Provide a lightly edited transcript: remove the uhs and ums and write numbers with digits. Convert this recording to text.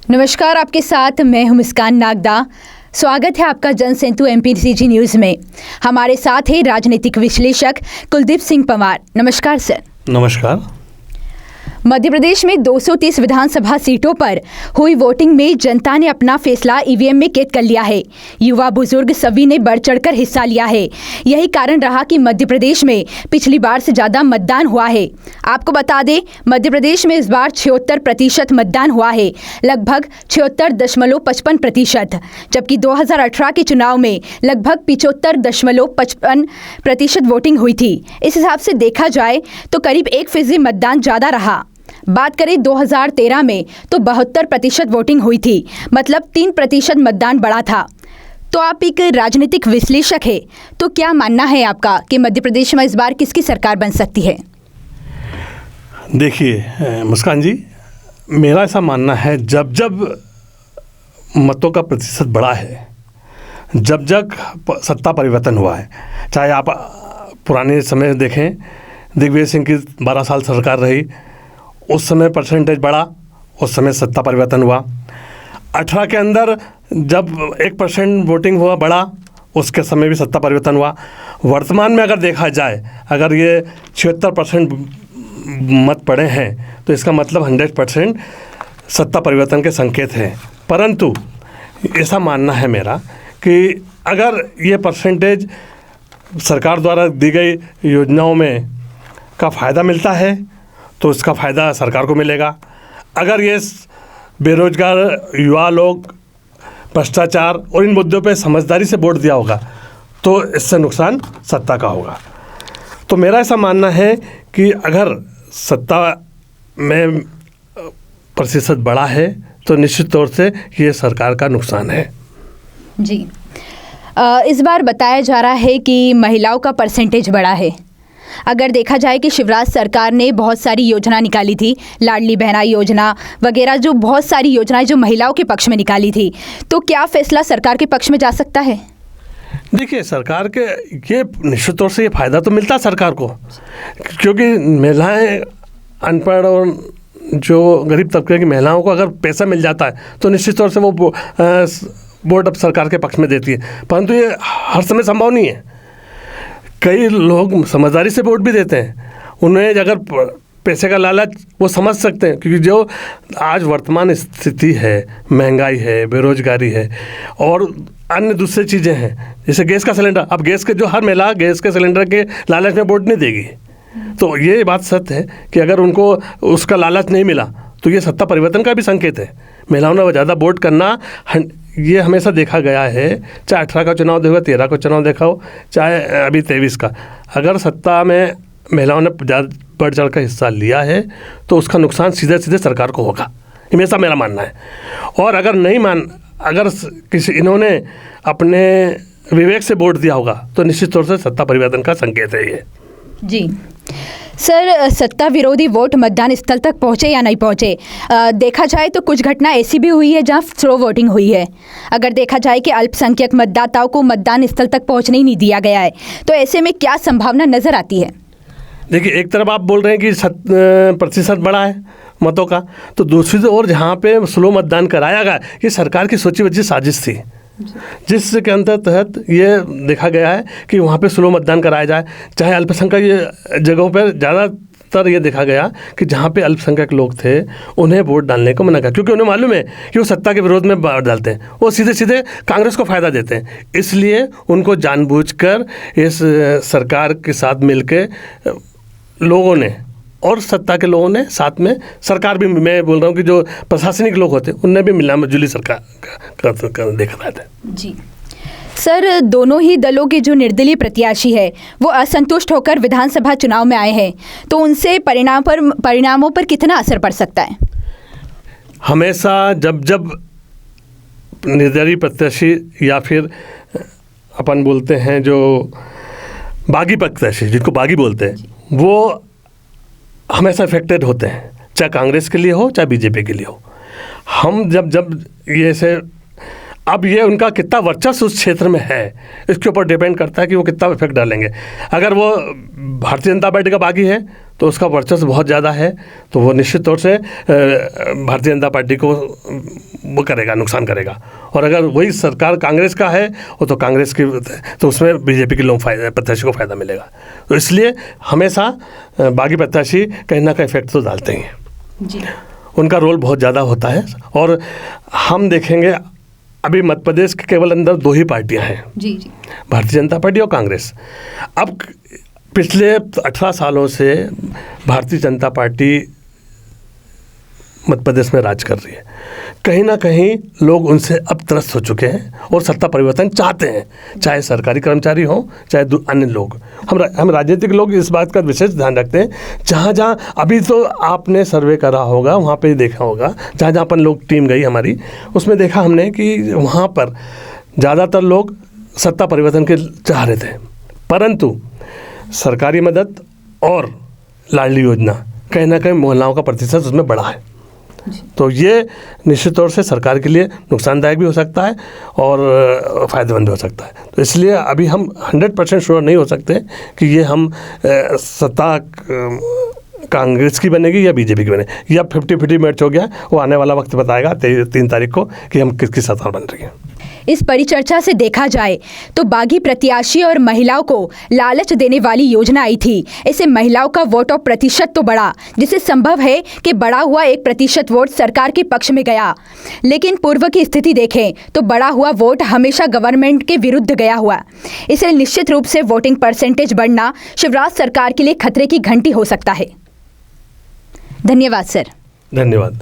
नमस्कार, आपके साथ मैं हूं मुस्कान नागदा। स्वागत है आपका जनसेतु MPCG न्यूज़ में। हमारे साथ है राजनीतिक विश्लेषक कुलदीप सिंह पंवार। नमस्कार सर। नमस्कार। मध्य प्रदेश में 230 विधानसभा सीटों पर हुई वोटिंग में जनता ने अपना फैसला EVM में कैद कर लिया है। युवा बुजुर्ग सभी ने बढ़ चढ़कर हिस्सा लिया है। यही कारण रहा कि मध्य प्रदेश में पिछली बार से ज़्यादा मतदान हुआ है। आपको बता दें, मध्य प्रदेश में इस बार 76% मतदान हुआ है, लगभग 76.55%, जबकि 2018 के चुनाव में लगभग 75.55% वोटिंग हुई थी। इस हिसाब से देखा जाए तो करीब 1% मतदान ज़्यादा रहा। बात करें 2013 में तो 72% वोटिंग हुई थी, मतलब 3% मतदान बढ़ा था। तो आप एक राजनीतिक विश्लेषक है, तो क्या मानना है आपका कि मध्य प्रदेश में इस बार किसकी सरकार बन सकती है? देखिए मुस्कान जी, मेरा ऐसा मानना है जब जब मतों का प्रतिशत बढ़ा है, जब जब सत्ता परिवर्तन हुआ है, चाहे आप पुराने समय देखें, दिग्विजय सिंह की 12 साल सरकार रही, उस समय परसेंटेज बढ़ा, उस समय सत्ता परिवर्तन हुआ। 18 के अंदर जब 1% वोटिंग हुआ बढ़ा, उसके समय भी सत्ता परिवर्तन हुआ। वर्तमान में अगर देखा जाए, अगर ये 76% मत पड़े हैं तो इसका मतलब 100% सत्ता परिवर्तन के संकेत हैं। परंतु ऐसा मानना है मेरा कि अगर ये परसेंटेज सरकार द्वारा दी गई योजनाओं में का फ़ायदा मिलता है तो इसका फ़ायदा सरकार को मिलेगा। अगर ये बेरोजगार युवा लोग भ्रष्टाचार और इन मुद्दों पे समझदारी से वोट दिया होगा तो इससे नुकसान सत्ता का होगा। तो मेरा ऐसा मानना है कि अगर सत्ता में प्रतिशत बढ़ा है तो निश्चित तौर से ये सरकार का नुकसान है। जी, इस बार बताया जा रहा है कि महिलाओं का परसेंटेज बढ़ा है। अगर देखा जाए कि शिवराज सरकार ने बहुत सारी योजना निकाली थी, लाडली बहना योजना वगैरह, जो बहुत सारी योजनाएं जो महिलाओं के पक्ष में निकाली थी, तो क्या फैसला सरकार के पक्ष में जा सकता है? देखिए, सरकार के ये निश्चित तौर से ये फ़ायदा तो मिलता है सरकार को, क्योंकि महिलाएं अनपढ़ और जो गरीब तबके की महिलाओं को अगर पैसा मिल जाता है तो निश्चित तौर से वो वोट अब सरकार के पक्ष में देती है। परंतु ये हर समय संभव नहीं है। कई लोग समझदारी से वोट भी देते हैं, उन्हें अगर पैसे का लालच वो समझ सकते हैं, क्योंकि जो आज वर्तमान स्थिति है, महंगाई है, बेरोजगारी है और अन्य दूसरी चीज़ें हैं, जैसे गैस का सिलेंडर, अब गैस के जो हर महिला गैस के सिलेंडर के लालच में वोट नहीं देगी। तो ये बात सत्य है कि अगर उनको उसका लालच नहीं मिला तो ये सत्ता परिवर्तन का भी संकेत है। महिलाओं ने ज़्यादा वोट करना ये हमेशा देखा गया है, चाहे 18 का चुनाव देखो, 13 का चुनाव देखा हो, चाहे अभी 23 का। अगर सत्ता में महिलाओं ने बढ़ चढ़ कर हिस्सा लिया है तो उसका नुकसान सीधे सीधे सरकार को होगा, हमेशा मेरा मानना है। और अगर अगर इन्होंने अपने विवेक से वोट दिया होगा तो निश्चित तौर से सत्ता परिवर्तन का संकेत है ये। जी सर, सत्ता विरोधी वोट मतदान स्थल तक पहुंचे या नहीं पहुंचे, देखा जाए तो कुछ घटना ऐसी भी हुई है जहां स्लो वोटिंग हुई है। अगर देखा जाए कि अल्पसंख्यक मतदाताओं को मतदान स्थल तक पहुंचने ही नहीं दिया गया है, तो ऐसे में क्या संभावना नज़र आती है? देखिए, एक तरफ आप बोल रहे हैं कि प्रतिशत बढ़ा है मतों का, तो दूसरी ओर जहाँ पे स्लो मतदान कराया गया, ये सरकार की सोची वजह साजिश थी, जिसके अंतर्गत ये देखा गया है कि वहाँ पे स्लो मतदान कराया जाए। चाहे अल्पसंख्यक जगहों पर ज़्यादातर ये देखा गया कि जहाँ पे अल्पसंख्यक लोग थे उन्हें वोट डालने को मना किया, क्योंकि उन्हें मालूम है कि वो सत्ता के विरोध में वोट डालते हैं, वो सीधे सीधे कांग्रेस को फ़ायदा देते हैं। इसलिए उनको जानबूझकर इस सरकार के साथ मिलकर लोगों ने और सत्ता के लोगों ने साथ में, सरकार भी, मैं बोल रहा हूँ कि जो प्रशासनिक लोग होते हैं उनने भी मिला जुली सरकार का देखा रहा था। जी सर, दोनों ही दलों के जो निर्दलीय प्रत्याशी है वो असंतुष्ट होकर विधानसभा चुनाव में आए हैं, तो उनसे परिणामों पर कितना असर पड़ सकता है? हमेशा जब जब निर्दलीय प्रत्याशी या फिर अपन बोलते हैं जो बागी प्रत्याशी, जिनको बागी बोलते हैं, वो हमेशा इफेक्टेड होते हैं, चाहे कांग्रेस के लिए हो चाहे बीजेपी के लिए हो। हम जब ये से अब ये उनका कितना वर्चस्व उस क्षेत्र में है, इसके ऊपर डिपेंड करता है कि वो कितना इफेक्ट डालेंगे। अगर वो भारतीय जनता पार्टी का बागी है तो उसका वर्चस्व बहुत ज़्यादा है, तो वो निश्चित तौर से भारतीय जनता पार्टी को वो करेगा, नुकसान करेगा। और अगर वही सरकार कांग्रेस का है वो तो कांग्रेस की, तो उसमें बीजेपी के लोग प्रत्याशी को फ़ायदा मिलेगा। तो इसलिए हमेशा बागी प्रत्याशी कहीं ना कहीं इफेक्ट तो डालते ही हैं जी। उनका रोल बहुत ज़्यादा होता है। और हम देखेंगे अभी मध्य प्रदेश के केवल अंदर 2 ही पार्टियां हैं जी जी। भारतीय जनता पार्टी और कांग्रेस। अब पिछले 18 सालों से भारतीय जनता पार्टी मध्य प्रदेश में राज कर रही है। कहीं ना कहीं लोग उनसे अब त्रस्त हो चुके हैं और सत्ता परिवर्तन चाहते हैं, चाहे सरकारी कर्मचारी हों चाहे अन्य लोग। हम राजनीतिक लोग इस बात का विशेष ध्यान रखते हैं, जहाँ जहाँ अभी तो आपने सर्वे करा होगा, वहाँ पे देखा होगा, जहाँ जहाँ अपन लोग टीम गई हमारी, उसमें देखा हमने कि वहाँ पर ज़्यादातर लोग सत्ता परिवर्तन के चाह रहे थे, परंतु सरकारी मदद और लाडली योजना कहीं ना कहीं महिलाओं का प्रतिशत उसमें बढ़ा है। तो ये निश्चित तौर से सरकार के लिए नुकसानदायक भी हो सकता है और फ़ायदेमंद भी हो सकता है। तो इसलिए अभी हम 100% श्योर नहीं हो सकते कि ये हम सत्ता कांग्रेस की बनेगी या बीजेपी की बनेगी, या 50-50 मैच हो गया। वो आने वाला वक्त बताएगा 3 तारीख को कि हम किसकी सरकार बन रही है। इस परिचर्चा से देखा जाए तो बागी प्रत्याशी और महिलाओं को लालच देने वाली योजना आई थी। इससे महिलाओं का वोट और प्रतिशत तो बढ़ा, जिससे संभव है कि बढ़ा हुआ 1% वोट सरकार के पक्ष में गया। लेकिन पूर्व की स्थिति देखें तो बढ़ा हुआ वोट हमेशा गवर्नमेंट के विरुद्ध गया हुआ। इसलिए निश्चित रूप से वोटिंग परसेंटेज बढ़ना शिवराज सरकार के लिए खतरे की घंटी हो सकता है। धन्यवाद सर। धन्यवाद।